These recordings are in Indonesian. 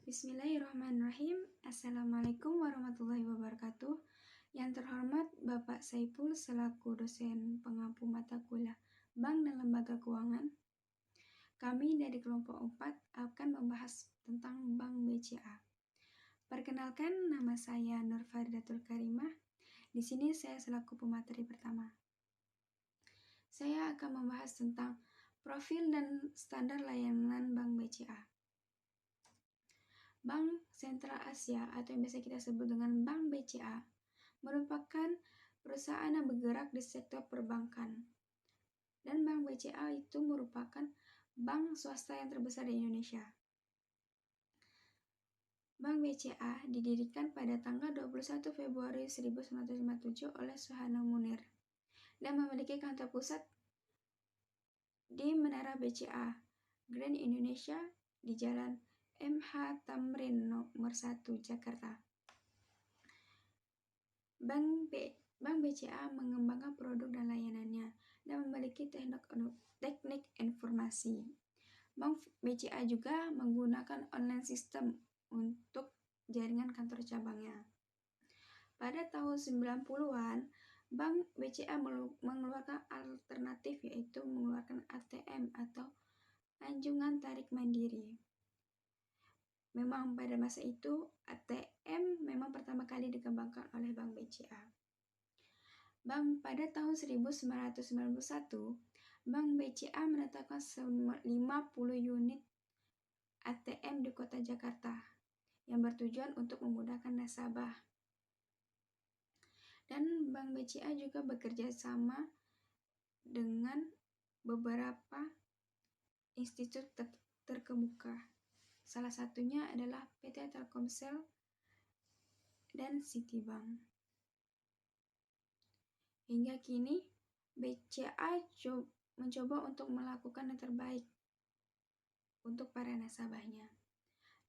Bismillahirrahmanirrahim. Assalamualaikum warahmatullahi wabarakatuh. Yang terhormat Bapak Saiful selaku dosen pengampu mata kuliah Bank dan Lembaga Keuangan. Kami dari kelompok 4 akan membahas tentang Bank BCA. Perkenalkan, nama saya Nur Faridatul Karimah. Di sini saya selaku pemateri pertama. Saya akan membahas tentang profil dan standar layanan Bank BCA. Bank Sentral Asia atau yang biasa kita sebut dengan Bank BCA merupakan perusahaan yang bergerak di sektor perbankan. Dan Bank BCA itu merupakan bank swasta yang terbesar di Indonesia. Bank BCA didirikan pada tanggal 21 Februari 1957 oleh Suharno Munir dan memiliki kantor pusat di Menara BCA, Grand Indonesia di Jalan MH Tamrin nomor 1 Jakarta. Bank BCA mengembangkan produk dan layanannya dan memiliki teknik informasi. Bank BCA juga menggunakan online system untuk jaringan kantor cabangnya. Pada tahun 90-an, Bank BCA mengeluarkan alternatif, yaitu mengeluarkan ATM atau anjungan tarik mandiri. Memang pada masa itu ATM memang pertama kali dikembangkan oleh Bank BCA. Pada tahun 1991, Bank BCA menetapkan 50 unit ATM di kota Jakarta yang bertujuan untuk memudahkan nasabah. Dan Bank BCA juga bekerja sama dengan beberapa institut terkemuka. Salah satunya adalah PT Telkomsel dan Citibank. Hingga kini, BCA mencoba untuk melakukan yang terbaik untuk para nasabahnya.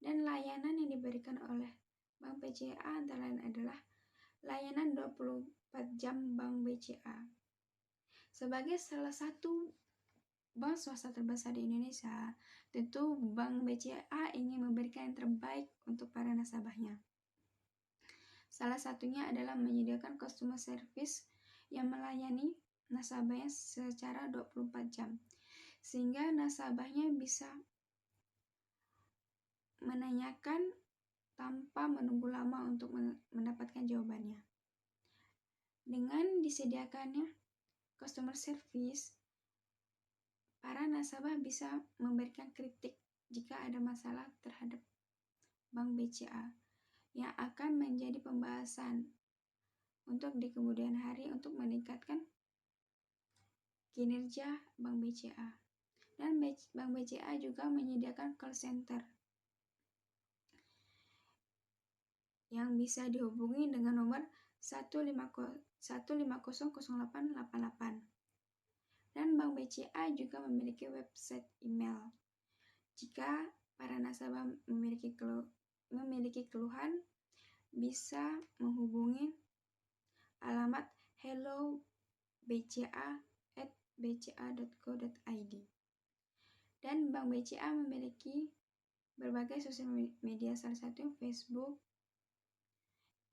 Dan layanan yang diberikan oleh Bank BCA antara lain adalah layanan 24 jam Bank BCA. Sebagai salah satu bank swasta terbesar di Indonesia, tentu Bank BCA ingin memberikan yang terbaik untuk para nasabahnya. Salah satunya adalah menyediakan customer service yang melayani nasabahnya secara 24 jam, sehingga nasabahnya bisa menanyakan tanpa menunggu lama untuk mendapatkan jawabannya. Dengan disediakannya customer service, para nasabah bisa memberikan kritik jika ada masalah terhadap Bank BCA yang akan menjadi pembahasan untuk di kemudian hari untuk meningkatkan kinerja Bank BCA. Dan Bank BCA juga menyediakan call center yang bisa dihubungi dengan nomor 1500888. Dan Bank BCA juga memiliki website email. Jika para nasabah memiliki keluhan, bisa menghubungi alamat hellobca@bca.co.id. Dan Bank BCA memiliki berbagai sosial media, salah satunya Facebook,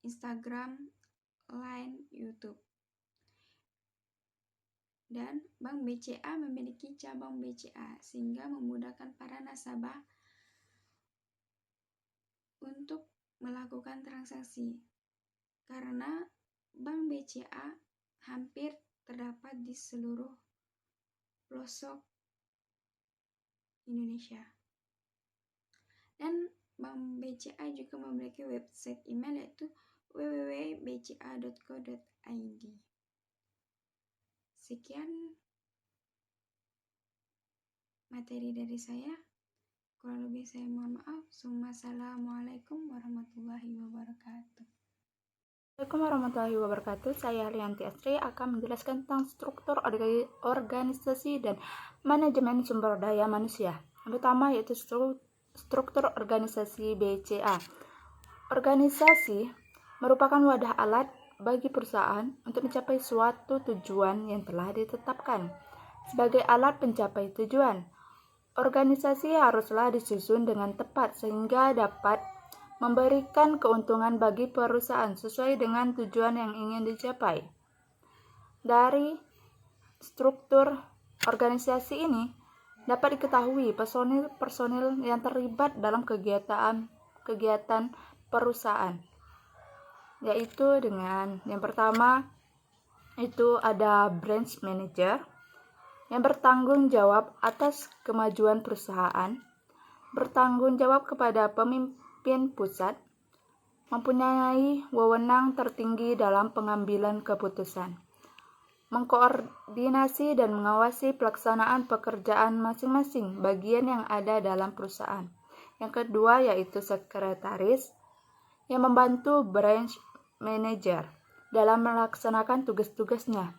Instagram, Line, YouTube. Dan Bank BCA memiliki cabang BCA sehingga memudahkan para nasabah untuk melakukan transaksi. Karena Bank BCA hampir terdapat di seluruh pelosok Indonesia. Dan Bank BCA juga memiliki website email yaitu www.bca.co.id. Sekian materi dari saya. Kurang lebih saya mohon maaf. Assalamualaikum warahmatullahi wabarakatuh. Assalamualaikum warahmatullahi wabarakatuh. Saya Lianti Astri akan menjelaskan tentang struktur organisasi dan manajemen sumber daya manusia. Yang pertama yaitu struktur organisasi BCA. Organisasi merupakan wadah alat bagi perusahaan untuk mencapai suatu tujuan yang telah ditetapkan. Sebagai alat pencapai tujuan, Organisasi haruslah disusun dengan tepat sehingga dapat memberikan keuntungan bagi perusahaan sesuai dengan tujuan yang ingin dicapai. Dari struktur organisasi ini dapat diketahui personil-personil yang terlibat dalam kegiatan perusahaan, yaitu dengan yang pertama itu ada branch manager yang bertanggung jawab atas kemajuan perusahaan, bertanggung jawab kepada pemimpin pusat, mempunyai wewenang tertinggi dalam pengambilan keputusan, mengkoordinasi dan mengawasi pelaksanaan pekerjaan masing-masing bagian yang ada dalam perusahaan. Yang kedua yaitu sekretaris yang membantu branch manager dalam melaksanakan tugas-tugasnya,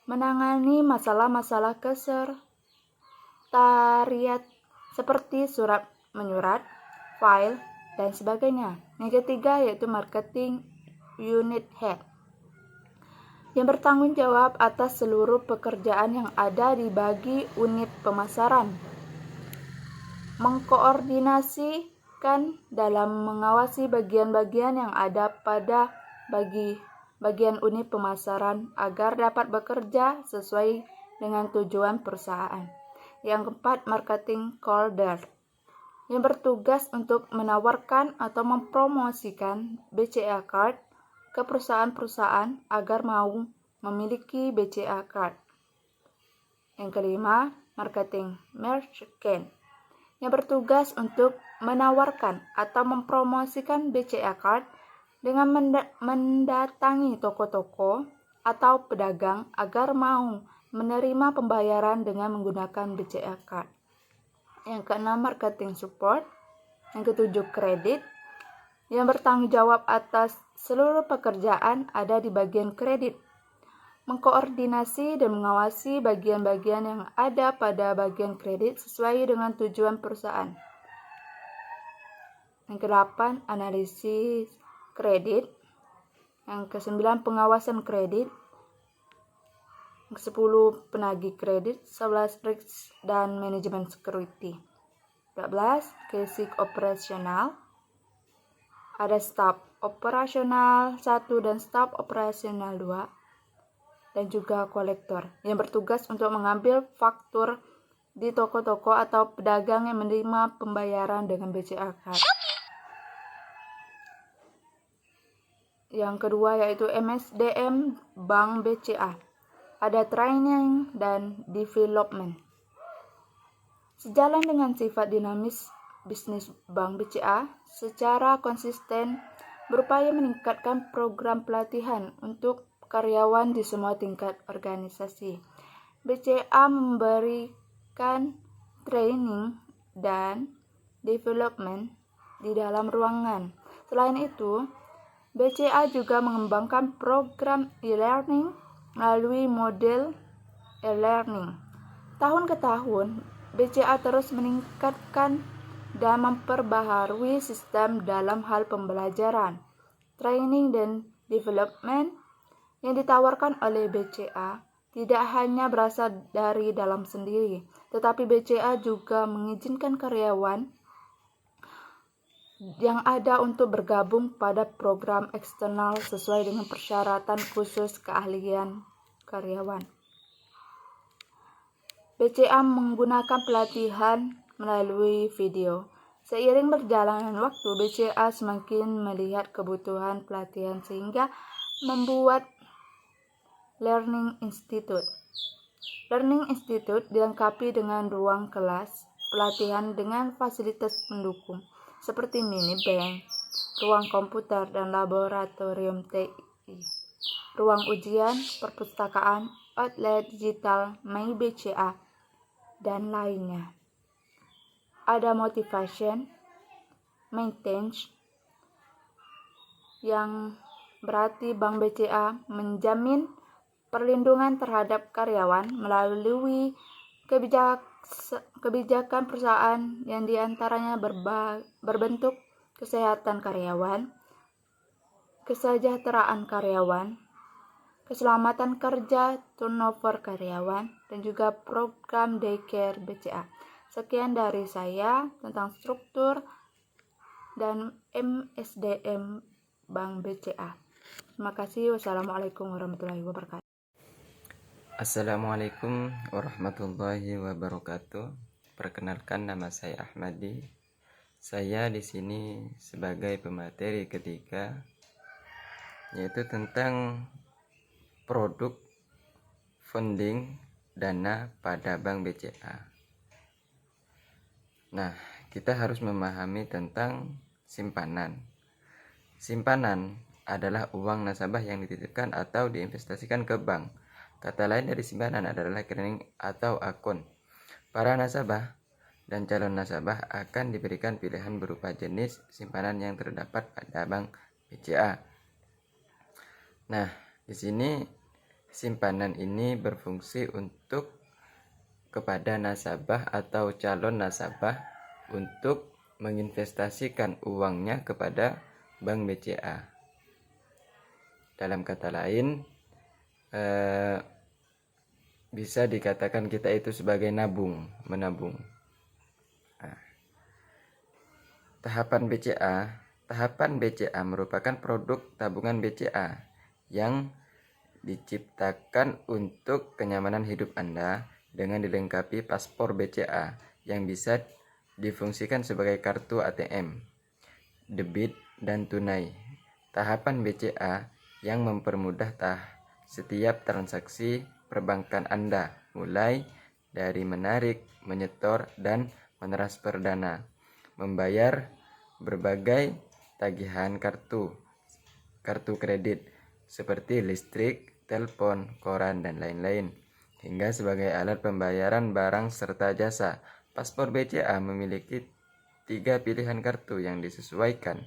menangani masalah-masalah kesekretariat seperti surat menyurat, file, dan sebagainya. Yang ketiga yaitu marketing unit head yang bertanggung jawab atas seluruh pekerjaan yang ada di bagi unit pemasaran, mengkoordinasikan dalam mengawasi bagian-bagian yang ada pada bagian unit pemasaran agar dapat bekerja sesuai dengan tujuan perusahaan. Yang keempat, marketing coordinator yang bertugas untuk menawarkan atau mempromosikan BCA card ke perusahaan-perusahaan agar mau memiliki BCA card. Yang kelima, marketing merchant yang bertugas untuk menawarkan atau mempromosikan BCA card dengan mendatangi toko-toko atau pedagang agar mau menerima pembayaran dengan menggunakan BCA card. Yang keenam, marketing support. Yang ketujuh, kredit yang bertanggung jawab atas seluruh pekerjaan ada di bagian kredit, mengkoordinasi dan mengawasi bagian-bagian yang ada pada bagian kredit sesuai dengan tujuan perusahaan. Yang kedelapan, analisis kredit. Yang kesembilan, pengawasan kredit. Yang ke-10, penagih kredit. 11, risk dan manajemen security. 12, basic operasional. Ada staf operasional 1 dan staf operasional 2. Dan juga kolektor yang bertugas untuk mengambil faktur di toko-toko atau pedagang yang menerima pembayaran dengan BCA card. Yang kedua yaitu MSDM Bank BCA. Ada training dan development. Sejalan dengan sifat dinamis bisnis Bank BCA, secara konsisten berupaya meningkatkan program pelatihan untuk karyawan di semua tingkat organisasi. BCA memberikan training dan development di dalam ruangan. Selain itu, BCA juga mengembangkan program e-learning melalui model e-learning. Tahun ke tahun, BCA terus meningkatkan dan memperbaharui sistem dalam hal pembelajaran, training dan development yang ditawarkan oleh BCA tidak hanya berasal dari dalam sendiri, tetapi BCA juga mengizinkan karyawan yang ada untuk bergabung pada program eksternal sesuai dengan persyaratan khusus keahlian karyawan. BCA menggunakan pelatihan melalui video. Seiring berjalannya waktu, BCA semakin melihat kebutuhan pelatihan sehingga membuat Learning Institute. Learning Institute dilengkapi dengan ruang kelas pelatihan dengan fasilitas pendukung seperti mini bank, ruang komputer dan laboratorium TI, ruang ujian, perpustakaan, outlet digital My BCA, dan lainnya. Ada motivation, maintenance, yang berarti Bank BCA menjamin perlindungan terhadap karyawan melalui kebijakan perusahaan yang diantaranya berbentuk kesehatan karyawan, kesejahteraan karyawan, keselamatan kerja, turnover karyawan, dan juga program daycare BCA. Sekian dari saya tentang struktur dan MSDM Bank BCA. Terima kasih. Wassalamualaikum warahmatullahi wabarakatuh. Assalamualaikum warahmatullahi wabarakatuh. Perkenalkan, nama saya Ahmadi. Saya di sini sebagai pemateri ketiga, yaitu tentang produk funding dana pada Bank BCA. Nah, kita harus memahami tentang simpanan. Simpanan adalah uang nasabah yang dititipkan atau diinvestasikan ke bank. Kata lain dari simpanan adalah rekening atau akun. Para nasabah dan calon nasabah akan diberikan pilihan berupa jenis simpanan yang terdapat pada Bank BCA. Nah, di sini simpanan ini berfungsi untuk kepada nasabah atau calon nasabah untuk menginvestasikan uangnya kepada Bank BCA. Dalam kata lain, bisa dikatakan kita itu sebagai menabung. Nah, tahapan BCA merupakan produk tabungan BCA yang diciptakan untuk kenyamanan hidup Anda dengan dilengkapi paspor BCA yang bisa difungsikan sebagai kartu ATM, debit, dan tunai. Tahapan BCA yang mempermudah setiap transaksi perbankan Anda, mulai dari menarik, menyetor, dan mentransfer dana, membayar berbagai tagihan kartu kredit seperti listrik, telepon, koran, dan lain-lain, hingga sebagai alat pembayaran barang serta jasa. Paspor BCA memiliki 3 pilihan kartu yang disesuaikan.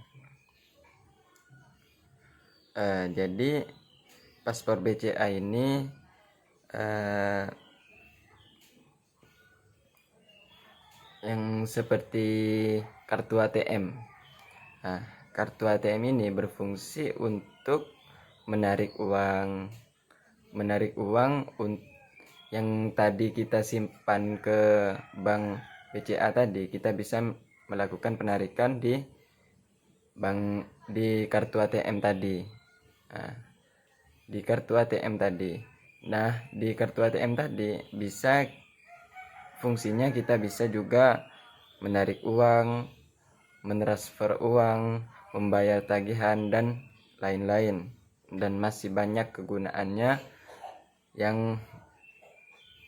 Jadi paspor BCA ini yang seperti kartu ATM. Nah, kartu ATM ini berfungsi untuk menarik uang yang tadi kita simpan ke bank BCA tadi, kita bisa melakukan penarikan di kartu ATM tadi. Nah, di kartu ATM tadi. Nah, di kartu ATM tadi bisa fungsinya kita bisa juga menarik uang, mentransfer uang, membayar tagihan, dan lain-lain. Dan masih banyak kegunaannya yang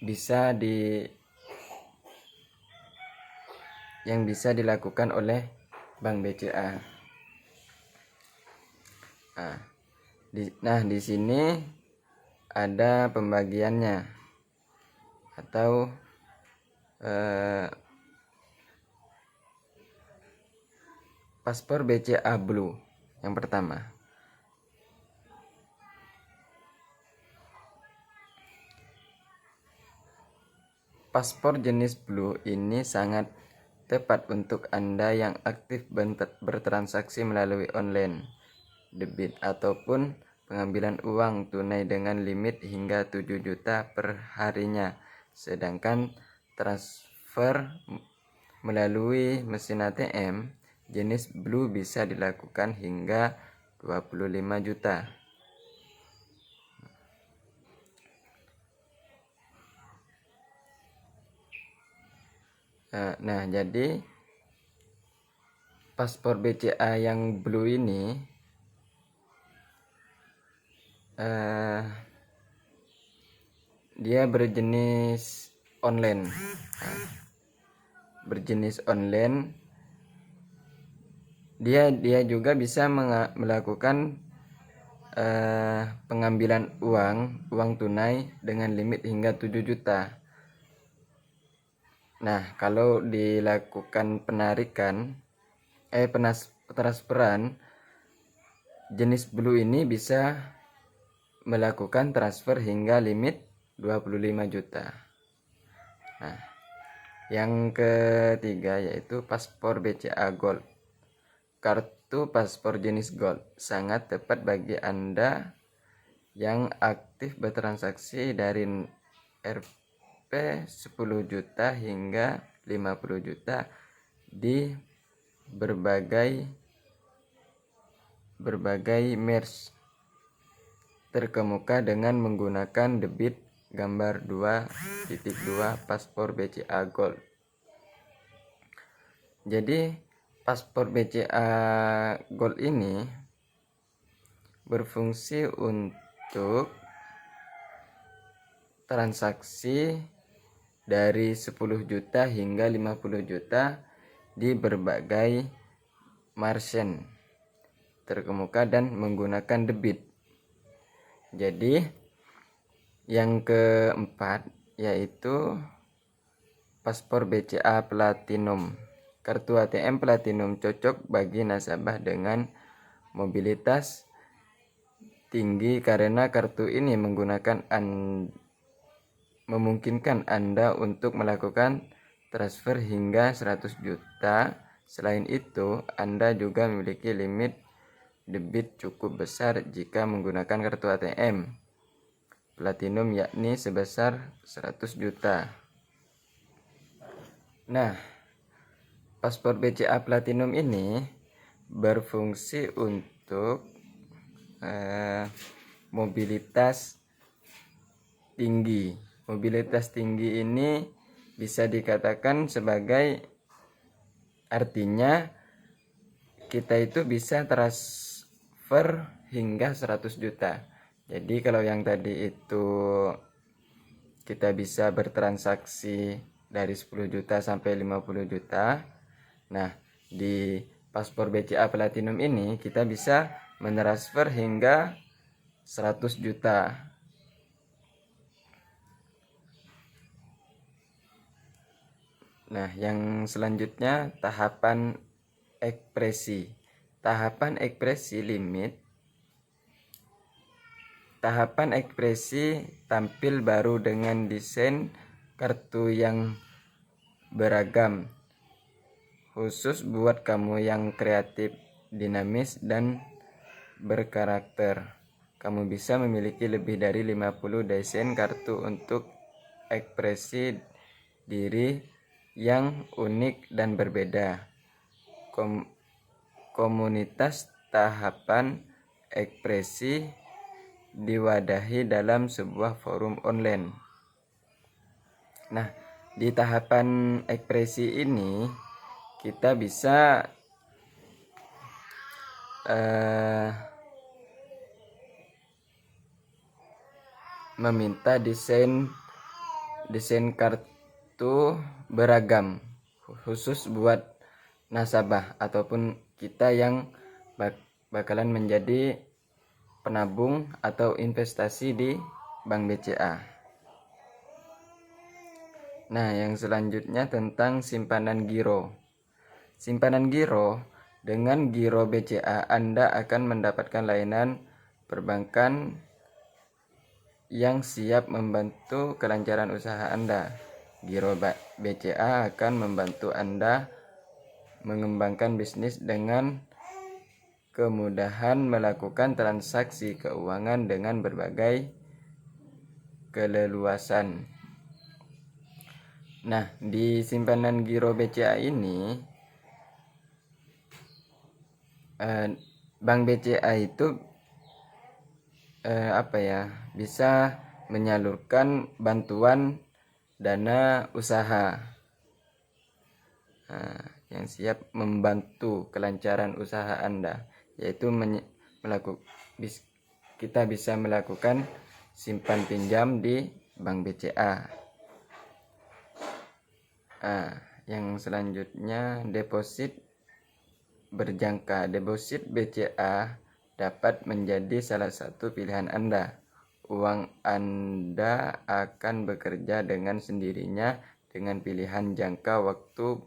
bisa dilakukan oleh Bank BCA. Nah, di sini ada pembagiannya atau paspor BCA Blue. Yang pertama, paspor jenis Blue ini sangat tepat untuk Anda yang aktif bertransaksi melalui online, debit, ataupun pengambilan uang tunai dengan limit hingga 7 juta per harinya. Sedangkan transfer melalui mesin ATM jenis Blue bisa dilakukan hingga 25 juta. Nah, jadi paspor BCA yang Blue ini dia berjenis online. Dia juga bisa melakukan pengambilan uang tunai dengan limit hingga 7 juta. Nah, kalau dilakukan transferan jenis Blue ini bisa melakukan transfer hingga limit 25 juta. Nah, yang ketiga yaitu paspor BCA Gold. Kartu paspor jenis Gold sangat tepat bagi Anda yang aktif bertransaksi dari Rp 10 juta hingga 50 juta di berbagai MERS terkemuka dengan menggunakan debit gambar 2.2 paspor BCA Gold. Jadi paspor BCA Gold ini berfungsi untuk transaksi dari 10 juta hingga 50 juta di berbagai merchant terkemuka dan menggunakan debit. Jadi yang keempat yaitu paspor BCA Platinum. Kartu ATM Platinum cocok bagi nasabah dengan mobilitas tinggi karena kartu ini memungkinkan Anda untuk melakukan transfer hingga 100 juta. Selain itu, Anda juga memiliki limit debit cukup besar jika menggunakan kartu ATM Platinum, yakni sebesar 100 juta. Nah, paspor BCA Platinum ini berfungsi untuk mobilitas tinggi. Mobilitas tinggi ini bisa dikatakan sebagai, artinya kita itu bisa transfer hingga 100 juta. Jadi kalau yang tadi itu kita bisa bertransaksi dari 10 juta sampai 50 juta. Nah, di paspor BCA Platinum ini kita bisa mentransfer hingga 100 juta. Nah, yang selanjutnya tahapan ekspresi. Tahapan ekspresi limit. Tahapan ekspresi tampil baru dengan desain kartu yang beragam, khusus buat kamu yang kreatif, dinamis, dan berkarakter. Kamu bisa memiliki lebih dari 50 desain kartu untuk ekspresi diri yang unik dan berbeda. Komunitas tahapan ekspresi diwadahi dalam sebuah forum online. Nah, di tahapan ekspresi ini kita bisa meminta desain kartu beragam khusus buat nasabah ataupun kita yang bakalan menjadi penabung atau investasi di Bank BCA. Nah, yang selanjutnya tentang simpanan giro. Simpanan giro, dengan giro BCA Anda akan mendapatkan layanan perbankan yang siap membantu kelancaran usaha Anda. Giro BCA akan membantu Anda mengembangkan bisnis dengan kemudahan, melakukan transaksi keuangan dengan berbagai keleluasan. Nah, di simpanan giro BCA ini Bank BCA itu bisa menyalurkan bantuan dana usaha yang siap membantu kelancaran usaha Anda, yaitu kita bisa melakukan simpan pinjam di Bank BCA. Yang selanjutnya deposit berjangka. Deposit BCA dapat menjadi salah satu pilihan Anda. Uang Anda akan bekerja dengan sendirinya dengan pilihan jangka waktu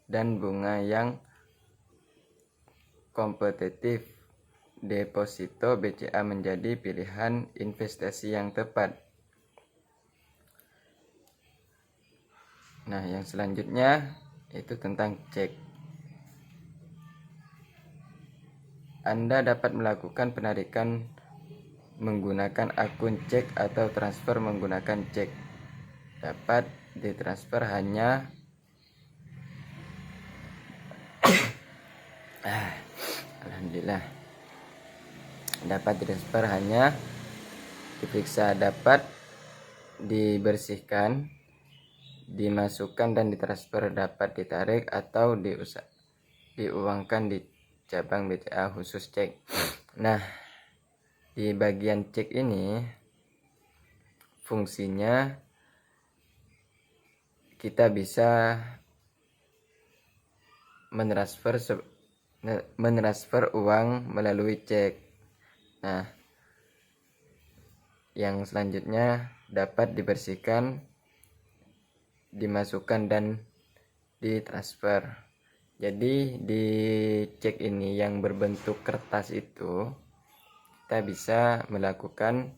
dan bunga yang kompetitif. Deposito BCA menjadi pilihan investasi yang tepat. Nah, yang selanjutnya itu tentang cek. Anda dapat melakukan penarikan menggunakan akun cek atau transfer menggunakan cek. Dapat ditransfer hanya Alhamdulillah dapat ditransfer, hanya diperiksa dapat dibersihkan, dimasukkan dan ditransfer, dapat ditarik atau diuangkan di cabang BCA khusus cek. Nah, di bagian cek ini fungsinya kita bisa mentransfer uang melalui cek. Nah, yang selanjutnya dapat dibersihkan, dimasukkan dan ditransfer. Jadi di cek ini yang berbentuk kertas itu kita bisa melakukan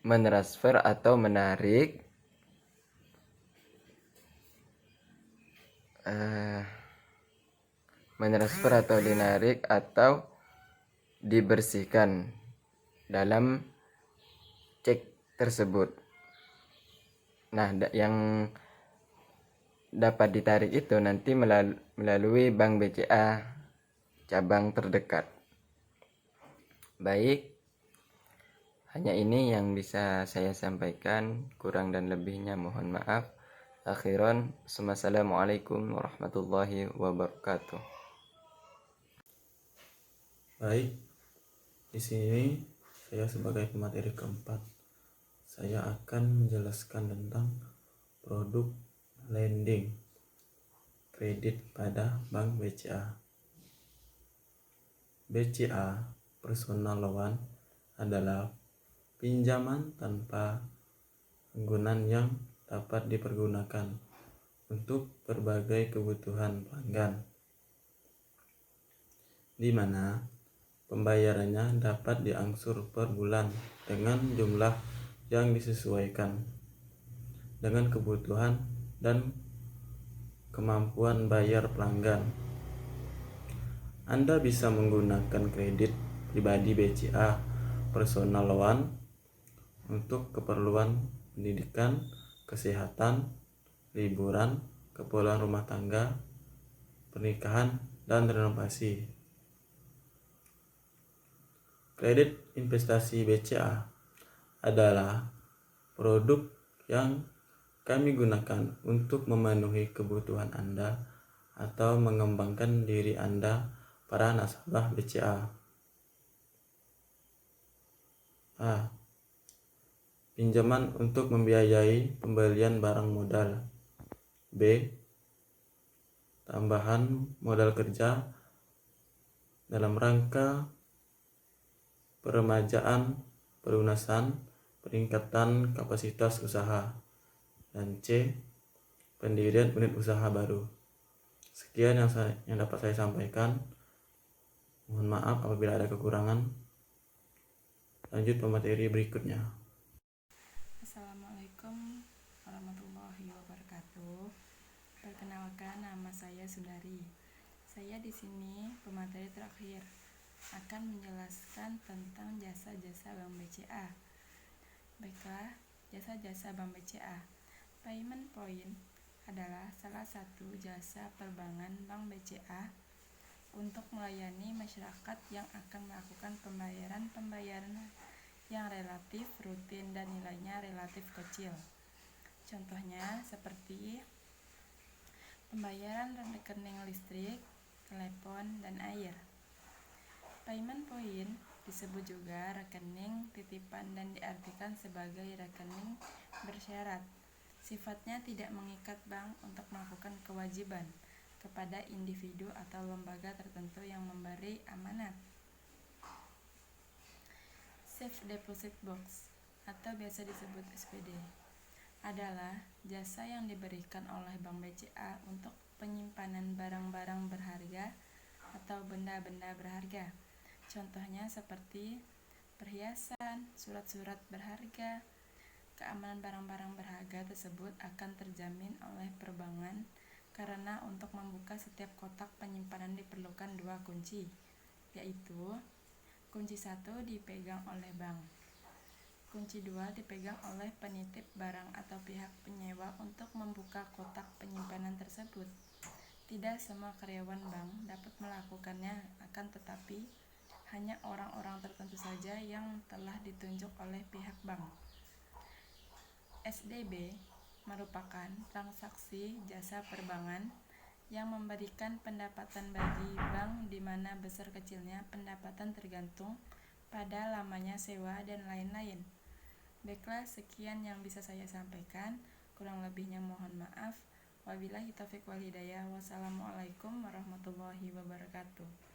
mentransfer atau menarik dinarik atau dibersihkan dalam cek tersebut. Nah, yang dapat ditarik itu nanti melalui bank BCA cabang terdekat. Baik, hanya ini yang bisa saya sampaikan, kurang dan lebihnya mohon maaf. Akhiran, assalamualaikum warahmatullahi wabarakatuh. Baik, di sini saya sebagai pemateri keempat, saya akan menjelaskan tentang produk lending kredit pada Bank BCA. BCA personal loan adalah pinjaman tanpa penggunaan yang dapat dipergunakan untuk berbagai kebutuhan pelanggan, di mana pembayarannya dapat diangsur per bulan dengan jumlah yang disesuaikan dengan kebutuhan dan kemampuan bayar pelanggan. Anda bisa menggunakan kredit pribadi BCA personal loan untuk keperluan pendidikan, kesehatan, liburan, keperluan rumah tangga, pernikahan, dan renovasi. Kredit investasi BCA adalah produk yang kami gunakan untuk memenuhi kebutuhan Anda atau mengembangkan diri Anda, para nasabah BCA. A. Pinjaman untuk membiayai pembelian barang modal. B. Tambahan modal kerja dalam rangka peremajaan, pelunasan, peningkatan kapasitas usaha. Dan C. Pendirian unit usaha baru. Sekian yang dapat saya sampaikan. Mohon maaf apabila ada kekurangan. Lanjut pemateri berikutnya. Assalamualaikum warahmatullahi wabarakatuh. Perkenalkan, nama saya Sundari. Saya di sini pemateri terakhir akan menjelaskan tentang jasa-jasa Bank BCA. Baiklah, jasa-jasa Bank BCA. Payment Point adalah salah satu jasa perbankan Bank BCA untuk melayani masyarakat yang akan melakukan pembayaran yang relatif rutin dan nilainya relatif kecil. Contohnya seperti pembayaran rekening listrik, telepon, dan air. Payment point disebut juga rekening titipan dan diartikan sebagai rekening bersyarat. Sifatnya tidak mengikat bank untuk melakukan kewajiban kepada individu atau lembaga tertentu yang memberi amanat. Safe Deposit Box atau biasa disebut SPD adalah jasa yang diberikan oleh Bank BCA untuk penyimpanan barang-barang berharga atau benda-benda berharga. Contohnya seperti perhiasan, surat-surat berharga. Keamanan barang-barang berharga tersebut akan terjamin oleh perbankan karena untuk membuka setiap kotak penyimpanan diperlukan 2 kunci, yaitu kunci 1 dipegang oleh bank, kunci kunci 2 dipegang oleh penitip barang atau pihak penyewa untuk membuka kotak penyimpanan tersebut. Tidak semua karyawan bank dapat melakukannya, akan tetapi hanya orang-orang tertentu saja yang telah ditunjuk oleh pihak bank. SDB merupakan transaksi jasa perbankan yang memberikan pendapatan bagi bank di mana besar kecilnya pendapatan tergantung pada lamanya sewa dan lain-lain. Baiklah, sekian yang bisa saya sampaikan. Kurang lebihnya mohon maaf. Wabillahi taufiq wal hidayah. Wassalamualaikum warahmatullahi wabarakatuh.